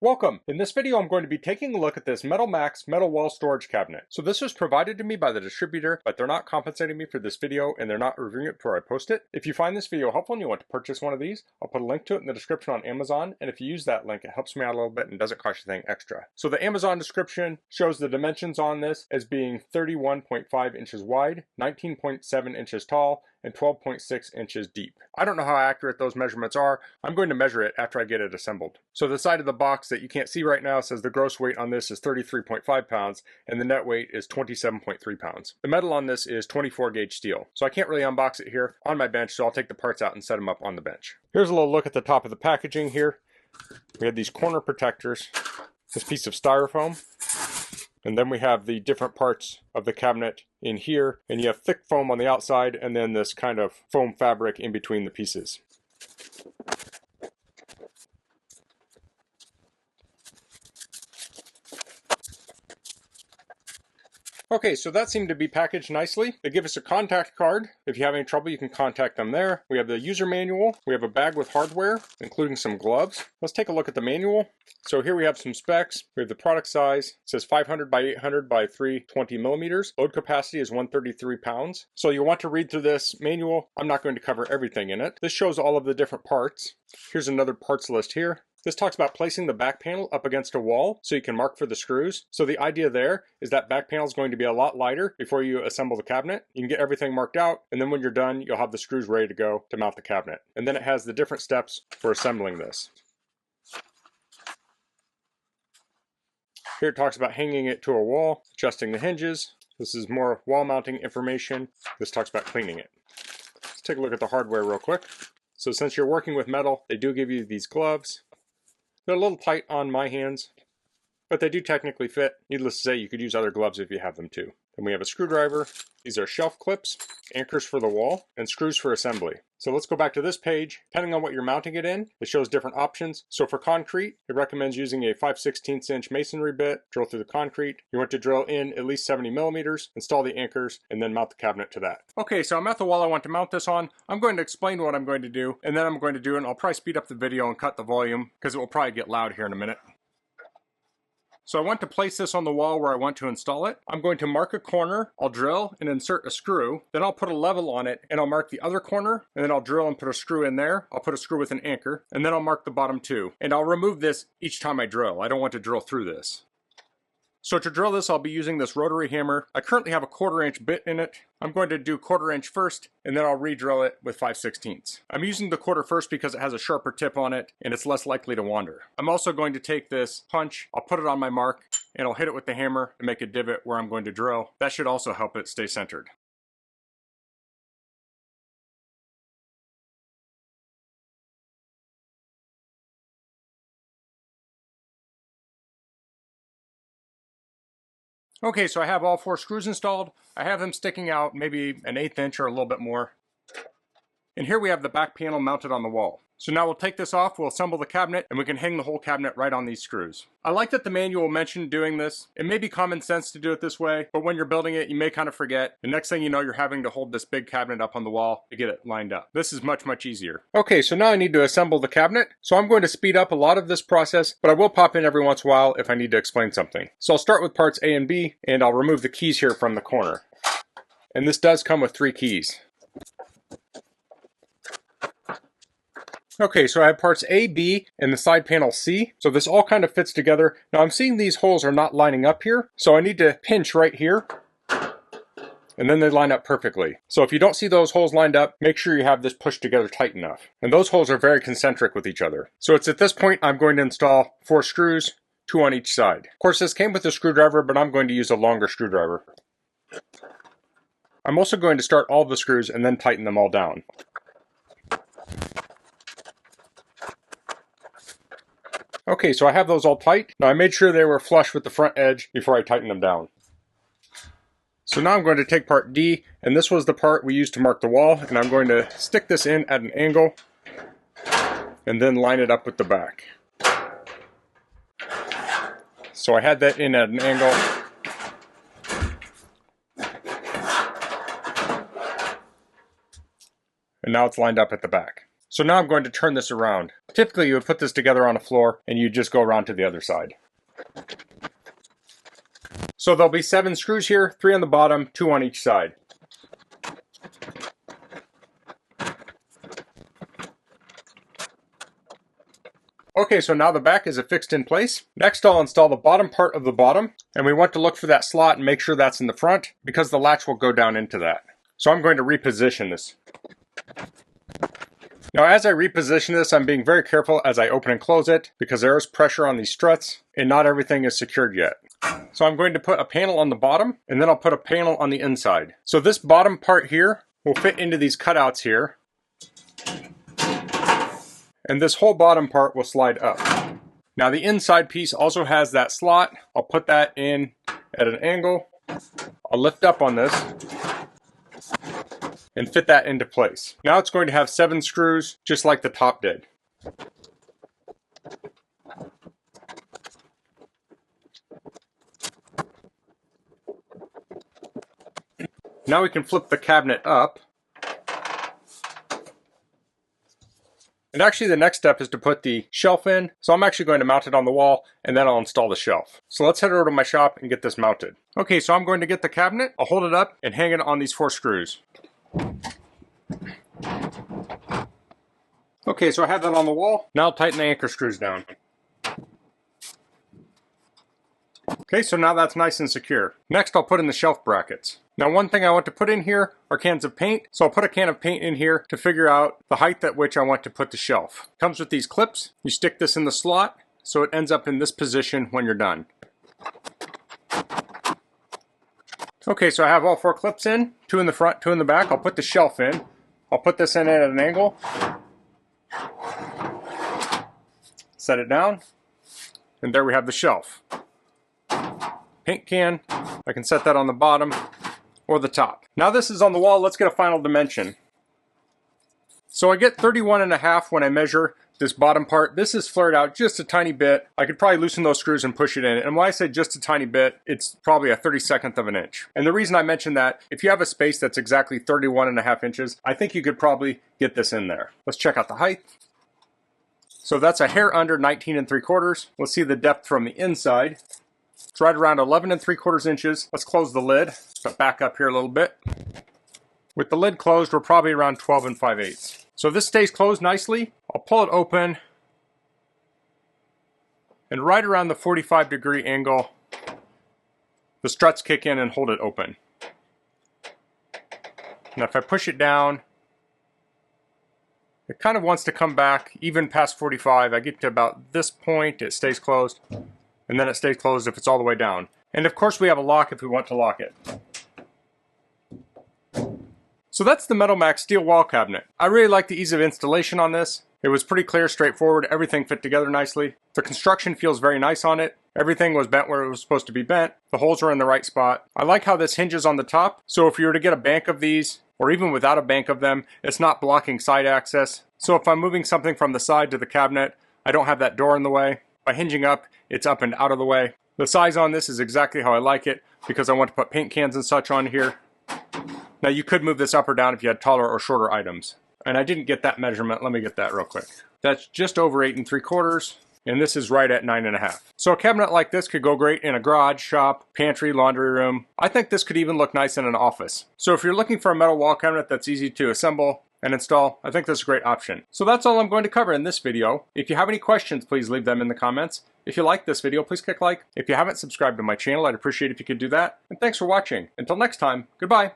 Welcome! In this video I'm going to be taking a look at this MetalMax metal wall storage cabinet. So this was provided to me by the distributor, but they're not compensating me for this video and they're not reviewing it before I post it. If you find this video helpful and you want to purchase one of these, I'll put a link to it in the description on Amazon, and if you use that link it helps me out a little bit and doesn't cost you anything extra. So the Amazon description shows the dimensions on this as being 31.5 inches wide, 19.7 inches tall, and 12.6 inches deep. I don't know how accurate those measurements are. I'm going to measure it after I get it assembled. So the side of the box that you can't see right now says the gross weight on this is 33.5 pounds and the net weight is 27.3 pounds. The metal on this is 24 gauge steel. So I can't really unbox it here on my bench, so I'll take the parts out and set them up on the bench. Here's a little look at the top of the packaging here. We have these corner protectors, this piece of styrofoam, and then we have the different parts of the cabinet in here, and you have thick foam on the outside and then this kind of foam fabric in between the pieces. Okay, so that seemed to be packaged nicely. They give us a contact card. If you have any trouble, you can contact them there. We have the user manual. We have a bag with hardware, including some gloves. Let's take a look at the manual. So here we have some specs. We have the product size. It says 500 by 800 by 320 millimeters. Load capacity is 133 pounds. So you'll want to read through this manual. I'm not going to cover everything in it. This shows all of the different parts. Here's another parts list here. This talks about placing the back panel up against a wall so you can mark for the screws. So the idea there is that back panel is going to be a lot lighter before you assemble the cabinet. You can get everything marked out, and then when you're done, you'll have the screws ready to go to mount the cabinet. And then it has the different steps for assembling this. Here it talks about hanging it to a wall, adjusting the hinges. This is more wall mounting information. This talks about cleaning it. Let's take a look at the hardware real quick. So since you're working with metal, they do give you these gloves. They're a little tight on my hands, but they do technically fit. Needless to say, you could use other gloves if you have them too. Then we have a screwdriver. These are shelf clips, anchors for the wall, and screws for assembly. So let's go back to this page. Depending on what you're mounting it in, it shows different options. So for concrete, it recommends using a 5/16 inch masonry bit, drill through the concrete. You want to drill in at least 70 millimeters, install the anchors, and then mount the cabinet to that. Okay, so I'm at the wall I want to mount this on. I'm going to explain what I'm going to do, and then I'm going to do it, and I'll probably speed up the video and cut the volume, because it will probably get loud here in a minute. So I want to place this on the wall where I want to install it. I'm going to mark a corner, I'll drill and insert a screw, then I'll put a level on it and I'll mark the other corner, and then I'll drill and put a screw in there. I'll put a screw with an anchor, and then I'll mark the bottom too. And I'll remove this each time I drill. I don't want to drill through this. So to drill this, I'll be using this rotary hammer. I currently have a 1/4 inch bit in it. I'm going to do 1/4 inch first, and then I'll re-drill it with 5/16. I'm using the 1/4 first because it has a sharper tip on it, and it's less likely to wander. I'm also going to take this punch, I'll put it on my mark, and I'll hit it with the hammer and make a divot where I'm going to drill. That should also help it stay centered. Okay, so I have all 4 screws installed. I have them sticking out maybe an 1/8 inch or a little bit more. And here we have the back panel mounted on the wall. So now we'll take this off, we'll assemble the cabinet, and we can hang the whole cabinet right on these screws. I like that the manual mentioned doing this. It may be common sense to do it this way, but when you're building it, you may kind of forget. The next thing you know, you're having to hold this big cabinet up on the wall to get it lined up. This is much, much easier. Okay, so now I need to assemble the cabinet. So I'm going to speed up a lot of this process, but I will pop in every once in a while if I need to explain something. So I'll start with parts A and B, and I'll remove the keys here from the corner. And this does come with 3 keys. Okay, so I have parts A, B, and the side panel C. So this all kind of fits together. Now I'm seeing these holes are not lining up here, so I need to pinch right here, and then they line up perfectly. So if you don't see those holes lined up, make sure you have this pushed together tight enough. And those holes are very concentric with each other. So it's at this point I'm going to install 4 screws, 2 on each side. Of course this came with a screwdriver, but I'm going to use a longer screwdriver. I'm also going to start all the screws and then tighten them all down. Okay, so I have those all tight. Now I made sure they were flush with the front edge before I tightened them down. So now I'm going to take part D, and this was the part we used to mark the wall, and I'm going to stick this in at an angle and then line it up with the back. So I had that in at an angle. And now it's lined up at the back. So now I'm going to turn this around. Typically you would put this together on a floor and you just go around to the other side. So there'll be 7 screws here, 3 on the bottom, 2 on each side. Okay, so now the back is affixed in place. Next I'll install the bottom part of the bottom, and we want to look for that slot and make sure that's in the front because the latch will go down into that. So I'm going to reposition this. Now as I reposition this, I'm being very careful as I open and close it because there is pressure on these struts and not everything is secured yet. So I'm going to put a panel on the bottom and then I'll put a panel on the inside. So this bottom part here will fit into these cutouts here. And this whole bottom part will slide up. Now the inside piece also has that slot. I'll put that in at an angle. I'll lift up on this and fit that into place. Now it's going to have 7 screws just like the top did. Now we can flip the cabinet up. And actually the next step is to put the shelf in. So I'm actually going to mount it on the wall and then I'll install the shelf. So let's head over to my shop and get this mounted. Okay, so I'm going to get the cabinet, I'll hold it up and hang it on these 4 screws. Okay, so I have that on the wall. Now I'll tighten the anchor screws down. Okay, so now that's nice and secure. Next I'll put in the shelf brackets. Now one thing I want to put in here are cans of paint. So I'll put a can of paint in here to figure out the height at which I want to put the shelf. Comes with these clips. You stick this in the slot so it ends up in this position when you're done. Okay, so I have all 4 clips in, 2 in the front, 2 in the back. I'll put the shelf in. I'll put this in at an angle. Set it down. And there we have the shelf. Paint can, I can set that on the bottom or the top. Now this is on the wall, let's get a final dimension. So I get 31.5 when I measure this bottom part. This is flared out just a tiny bit. I could probably loosen those screws and push it in. And when I say just a tiny bit, it's probably a 32nd of an inch. And the reason I mention that, if you have a space that's exactly 31.5 inches, I think you could probably get this in there. Let's check out the height. So that's a hair under 19 3/4. Let's see the depth from the inside. It's right around 11 3/4 inches. Let's close the lid. Let's back up here a little bit. With the lid closed, we're probably around 12 5/8. So if this stays closed nicely, I'll pull it open. And right around the 45-degree angle, the struts kick in and hold it open. Now if I push it down, it kind of wants to come back even past 45. I get to about this point, it stays closed. And then it stays closed if it's all the way down. And of course we have a lock if we want to lock it. So that's the MetalMax steel wall cabinet. I really like the ease of installation on this. It was pretty clear, straightforward, everything fit together nicely. The construction feels very nice on it. Everything was bent where it was supposed to be bent. The holes are in the right spot. I like how this hinges on the top. So if you were to get a bank of these, or even without a bank of them, it's not blocking side access. So if I'm moving something from the side to the cabinet, I don't have that door in the way. By hinging up, it's up and out of the way. The size on this is exactly how I like it because I want to put paint cans and such on here. Now you could move this up or down if you had taller or shorter items. And I didn't get that measurement. Let me get that real quick. That's just over 8 3/4, and this is right at 9.5. So a cabinet like this could go great in a garage, shop, pantry, laundry room. I think this could even look nice in an office. So if you're looking for a metal wall cabinet that's easy to assemble and install, I think that's a great option. So that's all I'm going to cover in this video. If you have any questions, please leave them in the comments. If you like this video, please click like. If you haven't subscribed to my channel, I'd appreciate if you could do that. And thanks for watching. Until next time, goodbye.